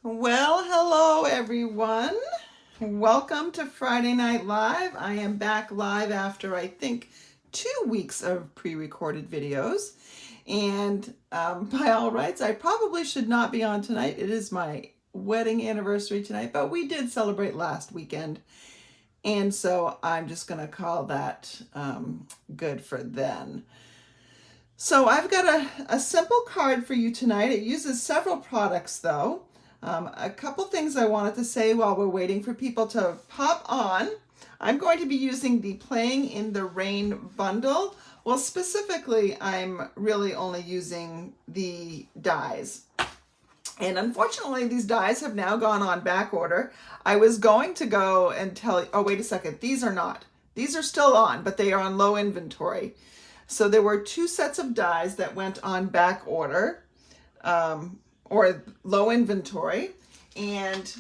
Well, hello everyone. Welcome to Friday Night Live. I am back live after I think 2 weeks of pre-recorded videos. And by all rights, I probably should not be on tonight. It is my wedding anniversary tonight, but we did celebrate last weekend. And so I'm just going to call that good for then. So I've got a simple card for you tonight. It uses several products though. A couple things I wanted to say while we're waiting for people to pop on. I'm going to be using the Playing in the Rain bundle. Well, specifically, I'm really only using the dies. And unfortunately, these dies have now gone on back order. I was going to go and tell you, oh, wait a second, these are not. These are still on, but they are on low inventory. So there were 2 sets of dies that went on back order. Or low inventory, and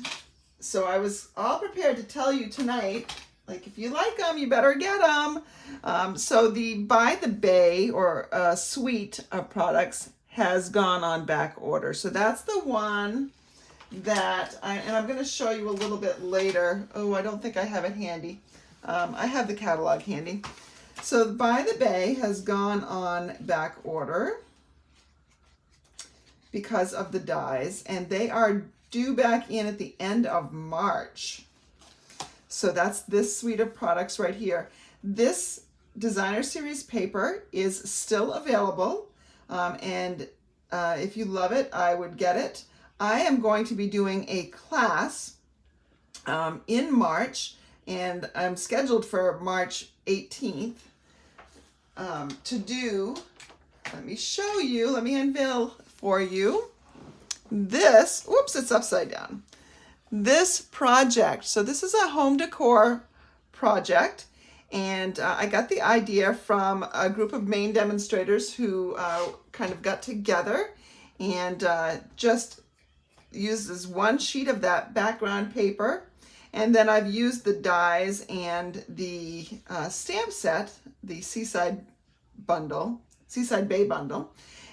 so I was all prepared to tell you tonight, like, if you like them, you better get them. So the By the Bay or suite of products has gone on back order. So that's the one that and I'm going to show you a little bit later. Oh, I don't think I have it handy. I have the catalog handy. So By the Bay has gone on back order because of the dies, and they are due back in at the end of March. So that's this suite of products right here. This designer series paper is still available, and if you love it, I would get it. I am going to be doing a class in March, and I'm scheduled for March 18th to do, let me show you, let me unveil for you this, whoops, it's upside down, this project. So this is a home decor project, and I got the idea from a group of Maine demonstrators who kind of got together and just used this one sheet of that background paper, and then I've used the dies and the stamp set, the Seaside Bay bundle,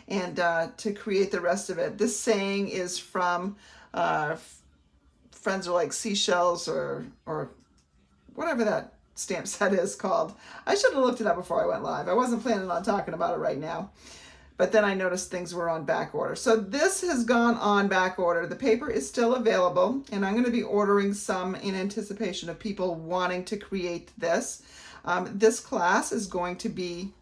and to create the rest of it. This saying is from Friends Are Like Seashells or whatever that stamp set is called. I should have looked it up before I went live. I wasn't planning on talking about it right now, but then I noticed things were on back order. So this has gone on back order. The paper is still available, and I'm going to be ordering some in anticipation of people wanting to create this. This class is going to be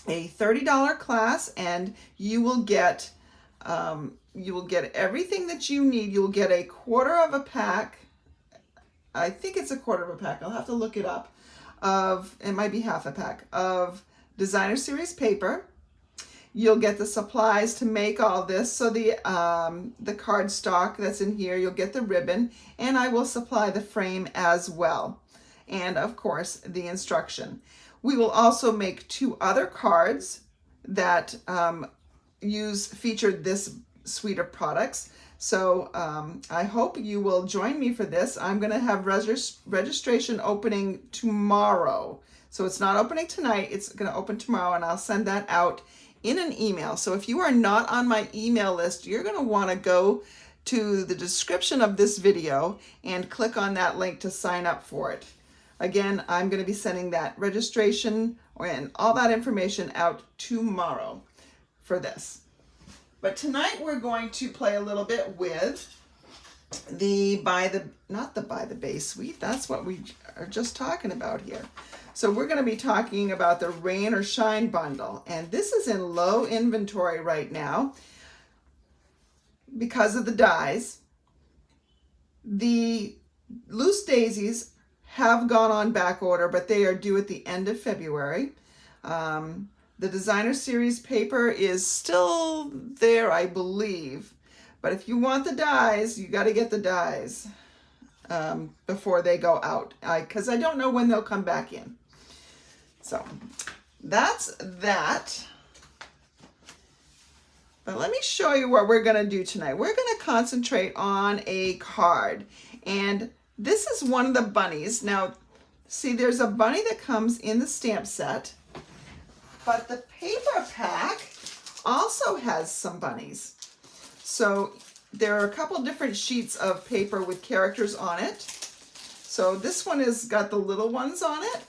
a $30 class, and you will get everything that you need. You will get a quarter of a pack. I think it's a quarter of a pack. I'll have to look it up. It might be half a pack of designer series paper. You'll get the supplies to make all this. So the cardstock that's in here, you'll get the ribbon, and I will supply the frame as well. And of course, the instruction. We will also make 2 other cards that feature this suite of products. So I hope you will join me for this. I'm going to have registration opening tomorrow. So it's not opening tonight. It's going to open tomorrow, and I'll send that out in an email. So if you are not on my email list, you're going to want to go to the description of this video and click on that link to sign up for it. Again, I'm going to be sending that registration and all that information out tomorrow for this. But tonight we're going to play a little bit with the not the By the Bay suite. That's what we are just talking about here. So we're going to be talking about the Rain or Shine bundle. And this is in low inventory right now because of the dies. The loose daisies have gone on back order, but they are due at the end of February. The designer series paper is still there, I believe. But if you want the dies, you got to get the dies before they go out, because I don't know when they'll come back in. So that's that. But let me show you what we're going to do tonight. We're going to concentrate on a card. And this is one of the bunnies. Now, see, there's a bunny that comes in the stamp set, but the paper pack also has some bunnies. So there are a couple different sheets of paper with characters on it. So this one has got the little ones on it,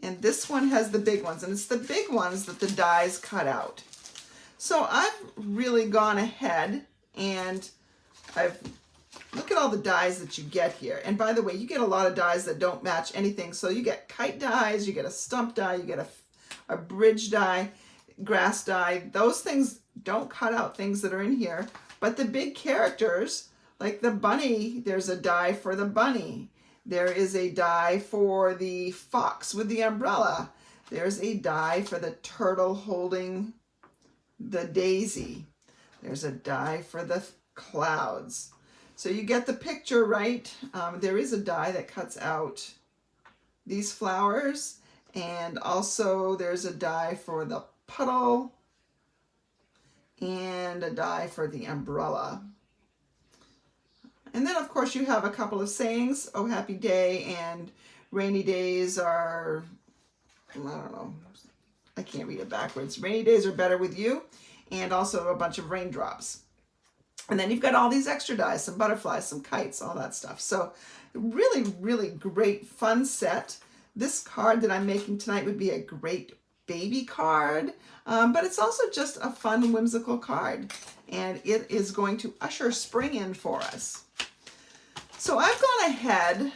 and this one has the big ones, and it's the big ones that the dies cut out. So I've really gone ahead and look at all the dies that you get here. And by the way, you get a lot of dies that don't match anything. So you get kite dies, you get a stump die, you get a bridge die, grass die. Those things don't cut out things that are in here. But the big characters, like the bunny, there's a die for the bunny. There is a die for the fox with the umbrella. There's a die for the turtle holding the daisy. There's a die for the clouds. So you get the picture, right? There is a die that cuts out these flowers, and also there's a die for the puddle and a die for the umbrella. And then of course you have a couple of sayings, oh happy day, and rainy days are, I don't know, I can't read it backwards. Rainy days are better with you, and also a bunch of raindrops. And then you've got all these extra dies, some butterflies, some kites, all that stuff. So really, really great fun set. This card that I'm making tonight would be a great baby card, but it's also just a fun, whimsical card. And it is going to usher spring in for us. So I've gone ahead,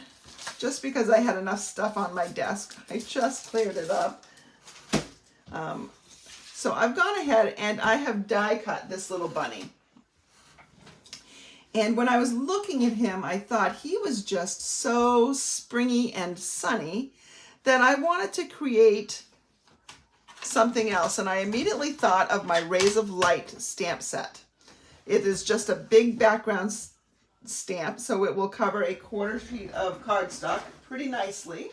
just because I had enough stuff on my desk, I just cleared it up. So I've gone ahead and I have die cut this little bunny. And when I was looking at him, I thought he was just so springy and sunny that I wanted to create something else. And I immediately thought of my Rays of Light stamp set. It is just a big background stamp, so it will cover a quarter sheet of cardstock pretty nicely,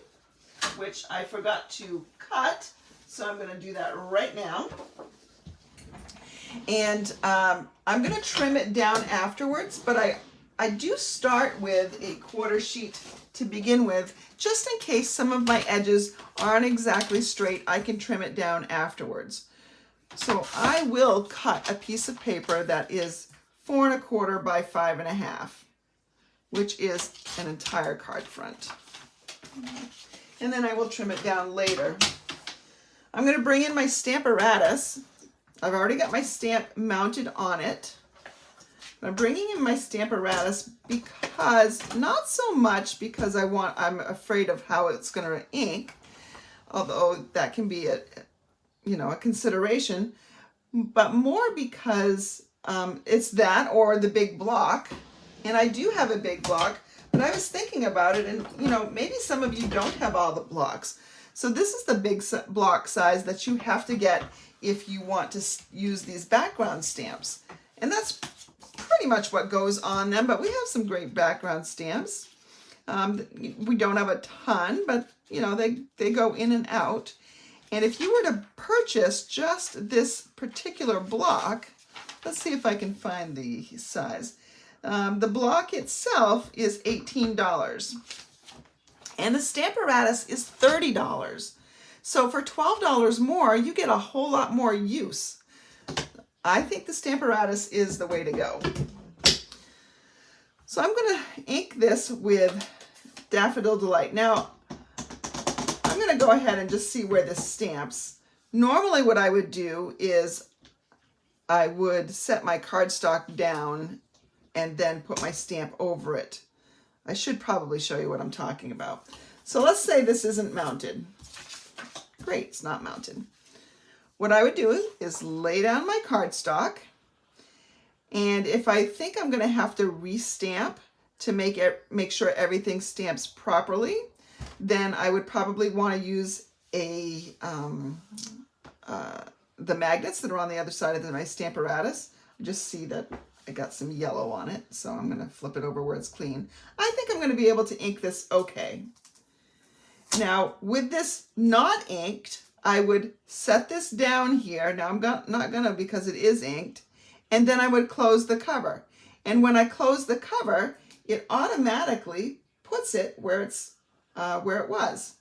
which I forgot to cut. So I'm going to do that right now. And I'm going to trim it down afterwards, but I do start with a quarter sheet to begin with, just in case some of my edges aren't exactly straight. I can trim it down afterwards. So I will cut a piece of paper that is 4 1/4 by 5 1/2, which is an entire card front. And then I will trim it down later. I'm going to bring in my Stamparatus. I've already got my stamp mounted on it. I'm bringing in my Stamparatus because, not so much because I'm afraid of how it's going to ink, although that can be a consideration, but more because it's that or the big block. And I do have a big block, but I was thinking about it, and maybe some of you don't have all the blocks. So this is the big block size that you have to get if you want to use these background stamps. And that's pretty much what goes on them, but we have some great background stamps. We don't have a ton, but they go in and out. And if you were to purchase just this particular block, let's see if I can find the size. The block itself is $18. And the Stamparatus is $30. So for $12 more, you get a whole lot more use. I think the Stamparatus is the way to go. So I'm going to ink this with Daffodil Delight. Now, I'm going to go ahead and just see where this stamps. Normally what I would do is I would set my cardstock down and then put my stamp over it. I should probably show you what I'm talking about. So let's say this isn't mounted. Great, it's not mounted. What I would do is lay down my cardstock, and if I think I'm going to have to restamp to make sure everything stamps properly, then I would probably want to use the magnets that are on the other side of my Stamparatus. Just see that I got some yellow on it, so I'm going to flip it over where it's clean. I think I'm going to be able to ink this okay. Now, with this not inked, I would set this down here. Now, I'm not going to because it is inked. And then I would close the cover. And when I close the cover, it automatically puts it where it was.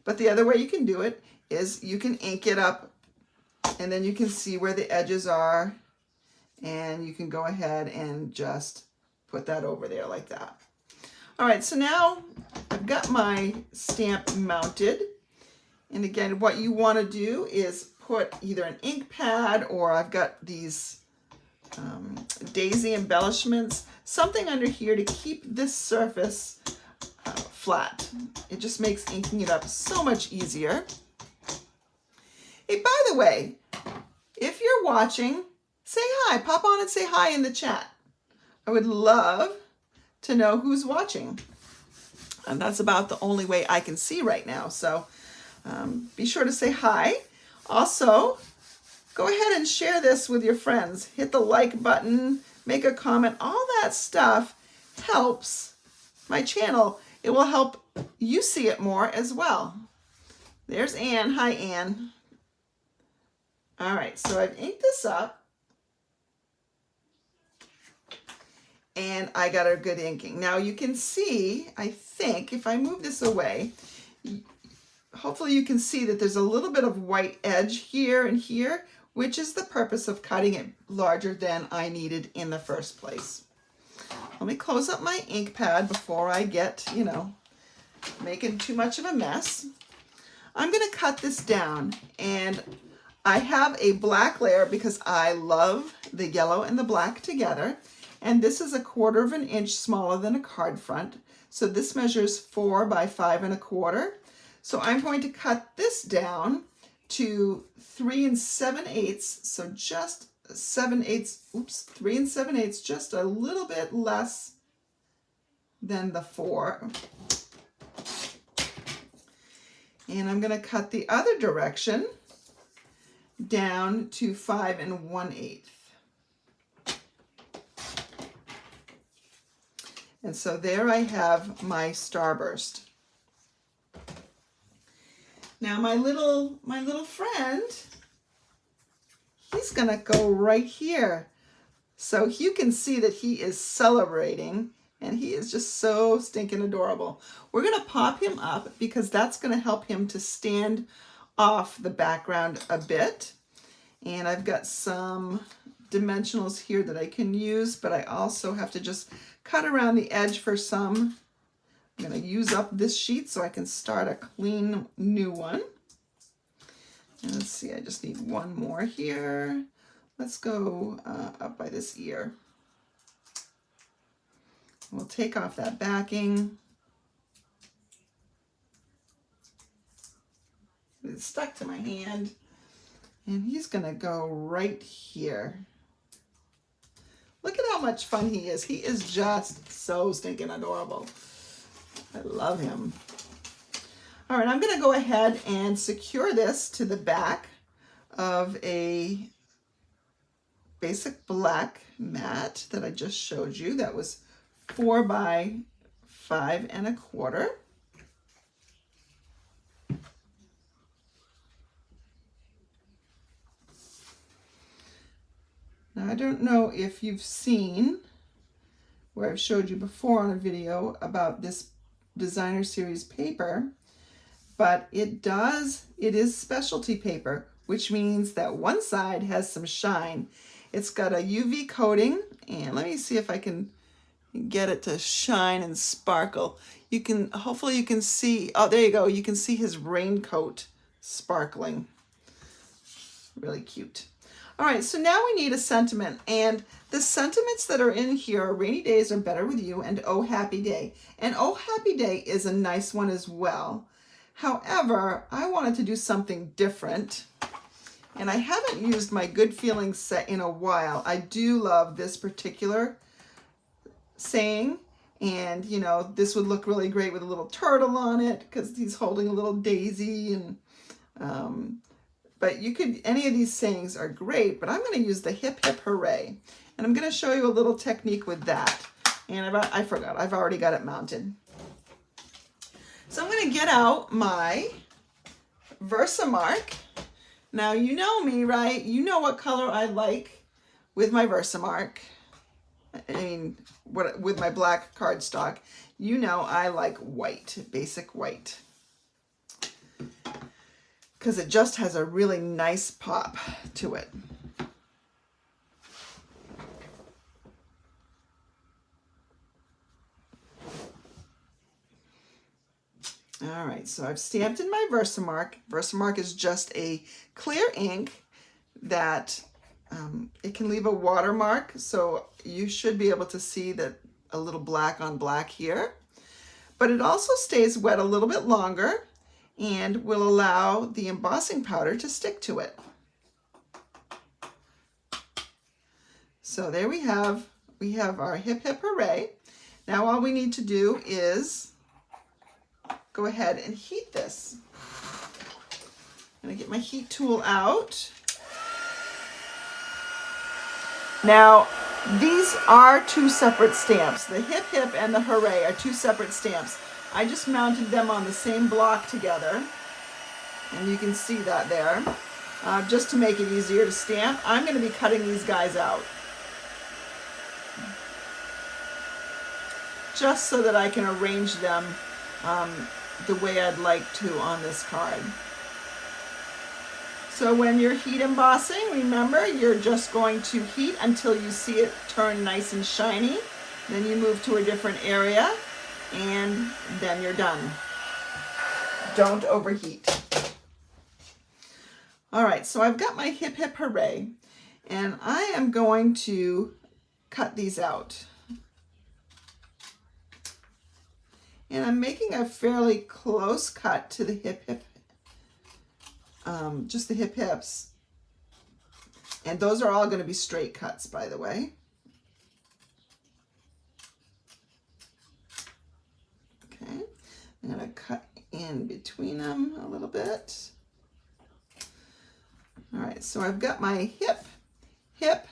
But the other way you can do it is you can ink it up, and then you can see where the edges are And you can go ahead and just put that over there like that. All right, so now I've got my stamp mounted. And again, what you want to do is put either an ink pad, or I've got these daisy embellishments, something under here to keep this surface flat. It just makes inking it up so much easier. Hey, by the way, if you're watching, say hi. Pop on and say hi in the chat. I would love to know who's watching. And that's about the only way I can see right now. So be sure to say hi. Also, go ahead and share this with your friends. Hit the like button, make a comment. All that stuff helps my channel. It will help you see it more as well. There's Anne. Hi, Anne. All right, so I've inked this up. And I got a good inking. Now you can see, I think, if I move this away, hopefully you can see that there's a little bit of white edge here and here, which is the purpose of cutting it larger than I needed in the first place. Let me close up my ink pad before I get, making too much of a mess. I'm going to cut this down, and I have a black layer because I love the yellow and the black together. And this is 1/4 inch smaller than a card front. So this measures 4 by 5 1/4. So I'm going to cut this down to 3 7/8. So just 7/8, 3 7/8, just a little bit less than the 4. And I'm going to cut the other direction down to 5 1/8. And so there I have my starburst. Now my little friend, he's gonna go right here. So you can see that he is celebrating, and he is just so stinking adorable. We're gonna pop him up because that's gonna help him to stand off the background a bit. And I've got some dimensionals here that I can use, but I also have to just cut around the edge for some. I'm going to use up this sheet so I can start a clean new one. And let's see, I just need one more here. Let's go up by this ear. We'll take off that backing. It's stuck to my hand. And he's going to go right here. Look at how much fun he is. He is just so stinking adorable. I love him. All right, I'm going to go ahead and secure this to the back of a basic black mat that I just showed you. That was 4 by 5 1/4. Now, I don't know if you've seen where I've showed you before on a video about this designer series paper, but it is specialty paper, which means that one side has some shine. It's got a UV coating, and let me see if I can get it to shine and sparkle. Hopefully you can see, oh, there you go. You can see his raincoat sparkling. Really cute. All right, so now we need a sentiment, and the sentiments that are in here are Rainy Days Are Better With You and Oh Happy Day. And Oh Happy Day is a nice one as well. However, I wanted to do something different, and I haven't used my Good Feelings set in a while. I do love this particular saying, and this would look really great with a little turtle on it because he's holding a little daisy, and but any of these sayings are great, but I'm going to use the hip hip hooray. And I'm going to show you a little technique with that. And I forgot, I've already got it mounted. So I'm going to get out my Versamark. Now you know me, right? You know what color I like with my Versamark. I mean, with my black cardstock. You know I like white, basic white, because it just has a really nice pop to it. All right, so I've stamped in my Versamark. Versamark is just a clear ink that it can leave a watermark, so you should be able to see that a little black on black here. But it also stays wet a little bit longer and will allow the embossing powder to stick to it. So there we have our Hip Hip Hooray. Now all we need to do is go ahead and heat this. I'm gonna get my heat tool out. Now, these are two separate stamps. The Hip Hip and the Hooray are two separate stamps. I just mounted them on the same block together, and you can see that there. Just to make it easier to stamp, I'm gonna be cutting these guys out. Just so that I can arrange them the way I'd like to on this card. So when you're heat embossing, remember you're just going to heat until you see it turn nice and shiny. Then you move to a different area and then you're done. Don't overheat. All right, so I've got my Hip Hip Hooray and I am going to cut these out. And I'm making a fairly close cut to the Hip Hip, just the Hip Hips. And those are all going to be straight cuts, by the way. Okay, I'm going to cut in between them a little bit. All right, so I've got my hip,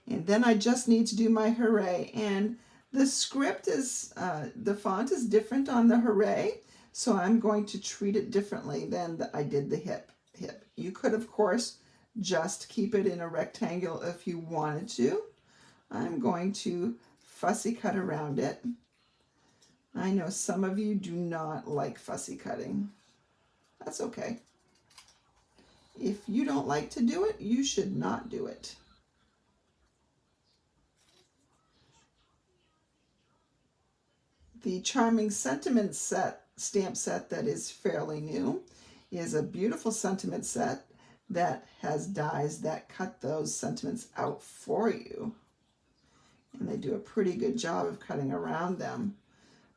and then I just need to do my Hooray. And the script is, the font is different on the Hooray, so I'm going to treat it differently than I did the hip. You could, of course, just keep it in a rectangle if you wanted to. I'm going to fussy cut around it. I know some of you do not like fussy cutting. That's okay. If you don't like to do it, you should not do it. The Charming Sentiment stamp set that is fairly new is a beautiful sentiment set that has dies that cut those sentiments out for you. And they do a pretty good job of cutting around them.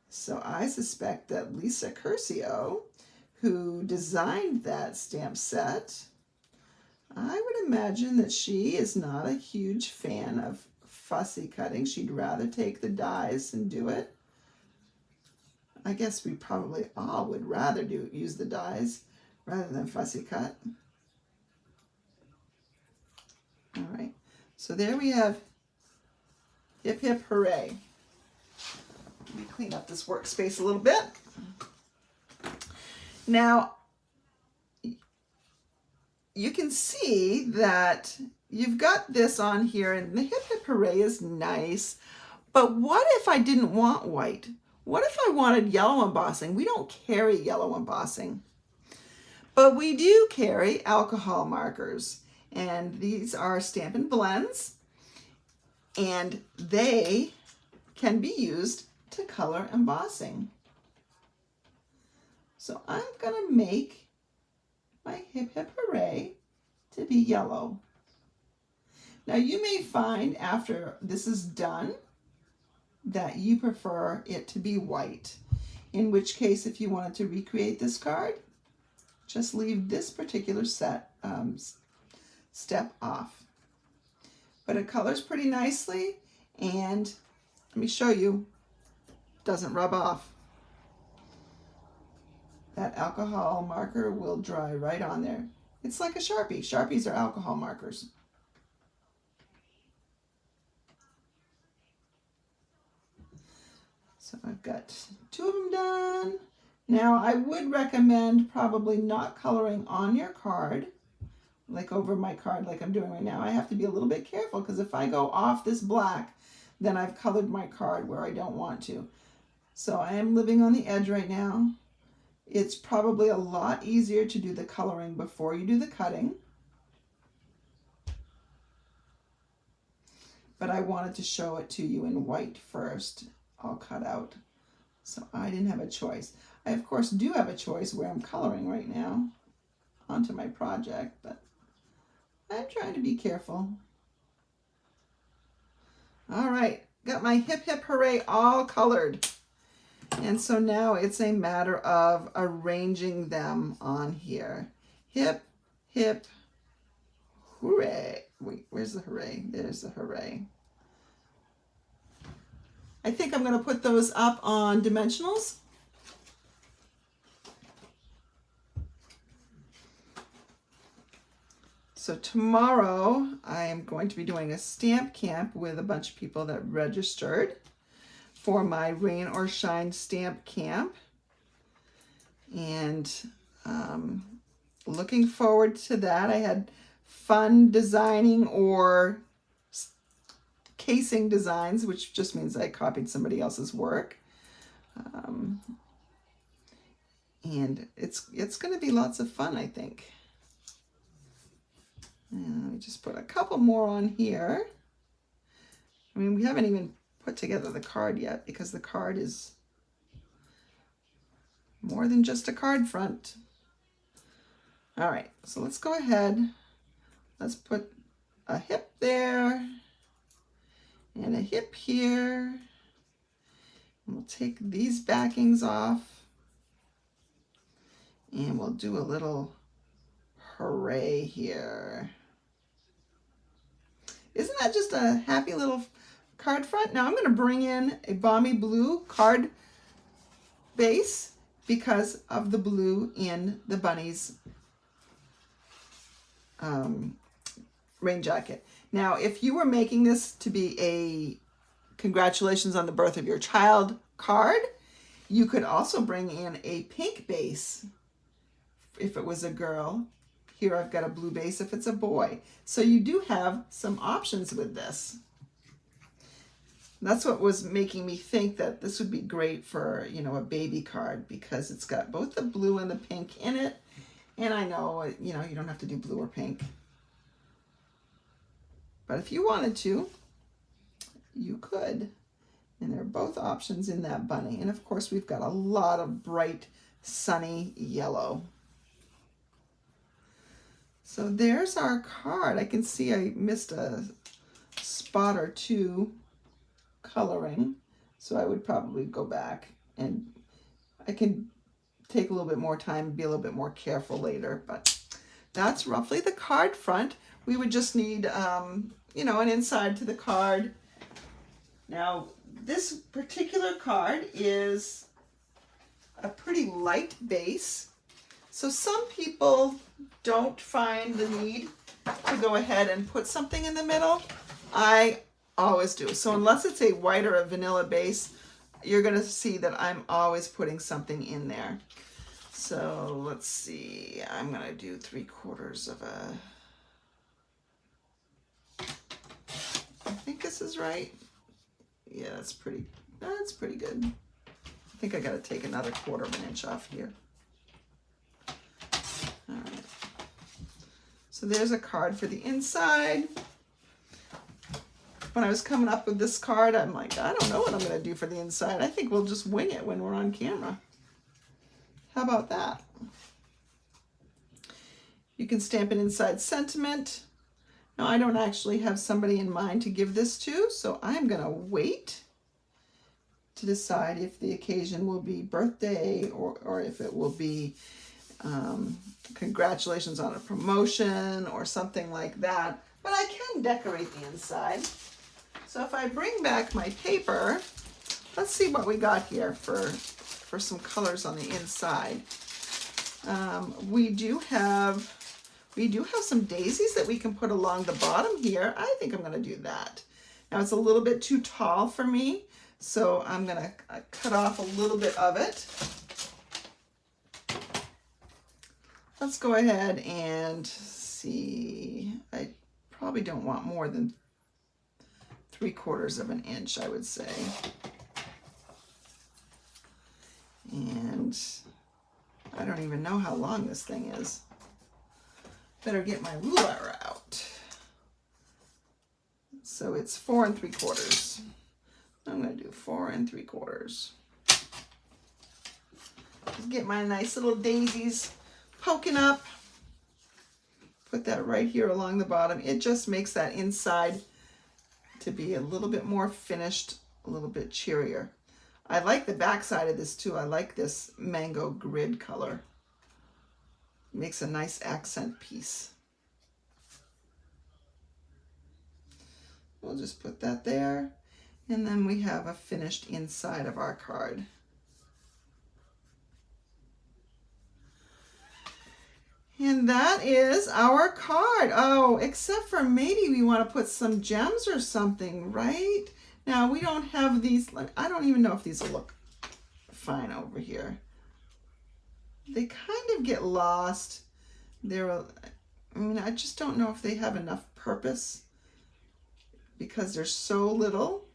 So I suspect that Lisa Curcio, who designed that stamp set, I would imagine that she is not a huge fan of fussy cutting. She'd rather take the dies and do it. I guess we probably all would rather use the dies rather than fussy cut. All right, so there we have Hip Hip Hooray. Let me clean up this workspace a little bit. Now, you can see that you've got this on here, and the Hip Hip Hooray is nice, but what if I didn't want white? What if I wanted yellow embossing? We don't carry yellow embossing, but we do carry alcohol markers, and these are Stampin' Blends, and they can be used to color embossing. So I'm gonna make my Hip Hip Hooray to be yellow. Now you may find after this is done that you prefer it to be white, in which case if you wanted to recreate this card, just leave this particular step off. But it colors pretty nicely, and let me show you, doesn't rub off. That alcohol marker will dry right on there. It's like a Sharpie. Sharpies are alcohol markers. So I've got two of them done. Now I would recommend probably not coloring on your card, like over my card like I'm doing right now. I have to be a little bit careful because if I go off this black, then I've colored my card where I don't want to. So I am living on the edge right now. It's probably a lot easier to do the coloring before you do the cutting. But I wanted to show it to you in white first. All cut out. So I didn't have a choice. I, of course, do have a choice where I'm coloring right now onto my project, but I'm trying to be careful. All right, got my hip hip hooray all colored. And so now it's a matter of arranging them on here. Hip, hip, hooray. Wait, where's the hooray? There's the hooray. I think I'm going to put those up on dimensionals. So tomorrow I am going to be doing a stamp camp with a bunch of people that registered for my Rain or Shine stamp camp. And looking forward to that. I had fun designing or casing designs, which just means I copied somebody else's work. And it's going to be lots of fun, I think. And let me just put a couple more on here. I mean, we haven't even put together the card yet because the card is more than just a card front. All right, so let's go ahead. Let's put a hip there and a hip here. And we'll take these backings off and we'll do a little hooray here. Isn't that just a happy little card front? Now I'm going to bring in a balmy blue card base because of the blue in the bunny's rain jacket. Now, if you were making this to be a congratulations on the birth of your child card, you could also bring in a pink base if it was a girl. Here I've got a blue base if it's a boy. So you do have some options with this. That's what was making me think that this would be great for, you know, a baby card because it's got both the blue and the pink in it. And I know, you know, you don't have to do blue or pink. But if you wanted to, you could. And there are both options in that bunny. And of course, we've got a lot of bright, sunny yellow. So there's our card. I can see I missed a spot or two coloring. So I would probably go back and I can take a little bit more time and be a little bit more careful later. But that's roughly the card front. We would just need, you know, an inside to the card. Now, this particular card is a pretty light base. So some people don't find the need to go ahead and put something in the middle. I always do. So unless it's a white or a vanilla base, you're going to see that I'm always putting something in there. So let's see. I'm going to do 3/4 of a... I think this is right. Yeah, that's pretty good. I think I got to take another 1/4 inch off here. All right. So there's a card for the inside. When I was coming up with this card, I'm like, I don't know what I'm going to do for the inside. I think we'll just wing it when we're on camera. How about that? You can stamp an inside sentiment. Now, I don't actually have somebody in mind to give this to, so I'm going to wait to decide if the occasion will be birthday or if it will be congratulations on a promotion or something like that. But I can decorate the inside. So if I bring back my paper, let's see what we got here for some colors on the inside. We do have some daisies that we can put along the bottom here. I think I'm going to do that. Now it's a little bit too tall for me, so I'm going to cut off a little bit of it. Let's go ahead and see. I probably don't want more than 3/4 inch, I would say. And I don't even know how long this thing is. Better get my ruler out. So it's 4 3/4. I'm going to do 4 3/4. Just get my nice little daisies poking up. Put that right here along the bottom. It just makes that inside to be a little bit more finished, a little bit cheerier. I like the back side of this too. I like this mango grid color. Makes a nice accent piece. We'll just put that there. And then we have a finished inside of our card. And that is our card. Oh, except for maybe we want to put some gems or something, right? Now, we don't have these. I don't even know if these will look fine over here. They kind of get lost. I mean, I just don't know if they have enough purpose because there's so little.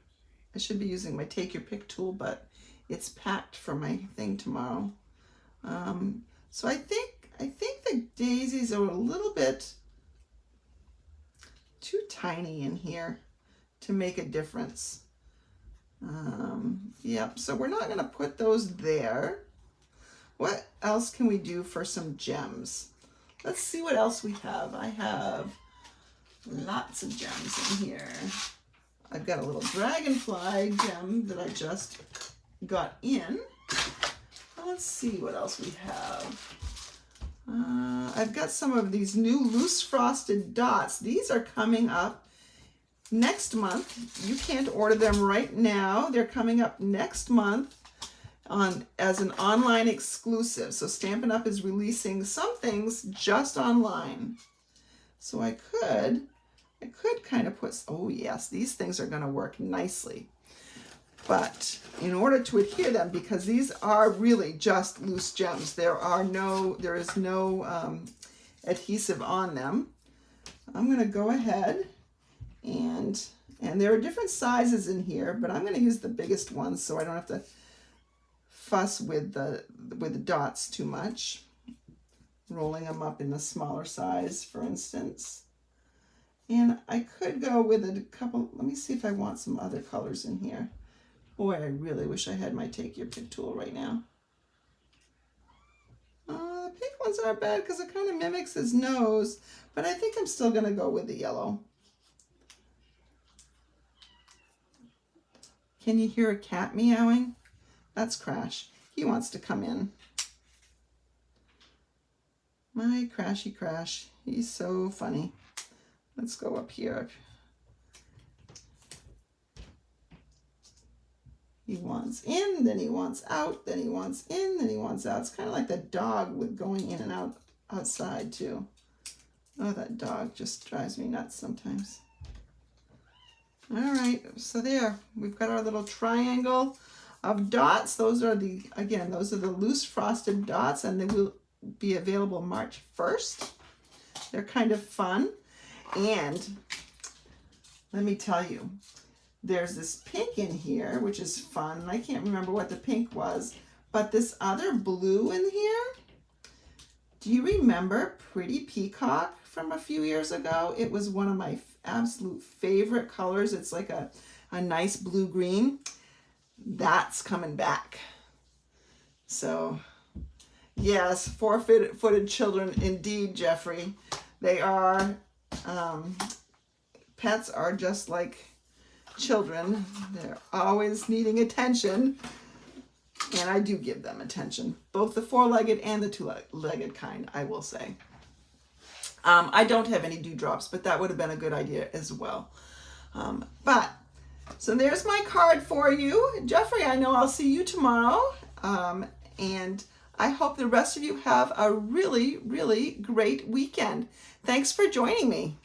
I should be using my take your pick tool, but it's packed for my thing tomorrow. So I think the daisies are a little bit too tiny in here to make a difference. Yep, so we're not going to put those there. What else can we do for some gems? Let's see what else we have. I have lots of gems in here. I've got a little dragonfly gem that I just got in. Let's see what else we have. I've got some of these new loose frosted dots. These are coming up next month. You can't order them right now. They're coming up next month as an online exclusive. So Stampin' Up! Is releasing some things just online. So I could kind of put, oh yes, these things are going to work nicely. But in order to adhere them, because these are really just loose gems, there is no adhesive on them. I'm going to go ahead and there are different sizes in here, but I'm going to use the biggest ones so I don't have to fuss with the dots too much. Rolling them up in the smaller size, for instance. And I could go with a couple, let me see if I want some other colors in here. Boy, I really wish I had my take your pick tool right now. The pink ones aren't bad because it kind of mimics his nose, but I think I'm still going to go with the yellow. Can you hear a cat meowing? That's Crash. He wants to come in. My Crashy Crash. He's so funny. Let's go up here. He wants in, then he wants out, then he wants in, then he wants out. It's kind of like the dog with going in and out outside too. Oh, that dog just drives me nuts sometimes. All right, so there, we've got our little triangle of dots. Those are the loose frosted dots, and they will be available March 1st. They're kind of fun. And let me tell you, there's this pink in here, which is fun. I can't remember what the pink was, but this other blue in here, do you remember Pretty Peacock from a few years ago? It was one of my absolute favorite colors. It's like a nice blue-green. That's coming back. So, yes, four-footed children indeed, Jeffrey. They are, pets are just like children. They're always needing attention, and I do give them attention, both the four-legged and the two-legged kind, I will say. I don't have any dewdrops, but that would have been a good idea as well. So there's my card for you. Jeffrey, I know I'll see you tomorrow, and I hope the rest of you have a really, really great weekend. Thanks for joining me.